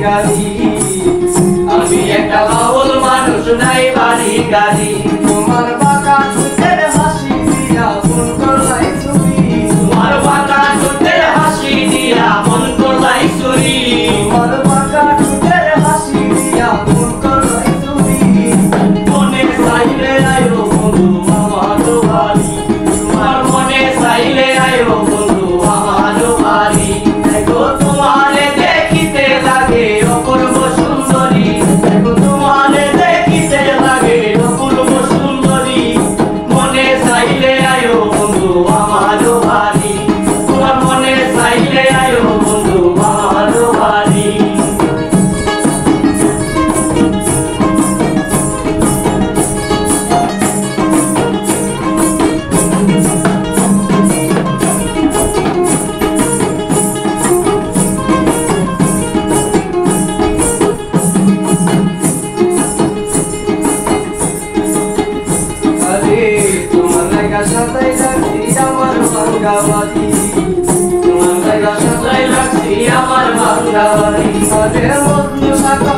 গাড়ি আমি একটা বাউল মানুষ নাই বাড়ি গাড়ি তোমার বাঁকা ঠোঁটের হাসি দিয়া মন করলাই চুরি তোমার বাঁকা ঠোঁটের হাসি দিয়া মন করলাই চুরি তোমার বাঁকা ঠোঁটের হাসি দিয়া মন করলাই চুরি মনে চাইলে আয়ো বন্ধু আমার বাড়ি তোমার মনে চাইলে আয়ো বন্ধু আমার বাড়ি দেখো তোমারে দেখিতে লাগে অপূর্ব সুন্দরী দেখো তোমারে দেখিতে লাগে অপূর্ব সুন্দরী মনে চাইলে আয়ো বন্ধু আমার বাড়ি তোমার মনে চাইলে আয়ো বন্ধু আমার বাড়ি তোমার লাগা সাজাই রাখছি আমার ভাঙ্গা বাড়ি তোমার লাগা সাজাই রাখছি আমার ভাঙ্গা বাড়ি আরে মজনু সাকা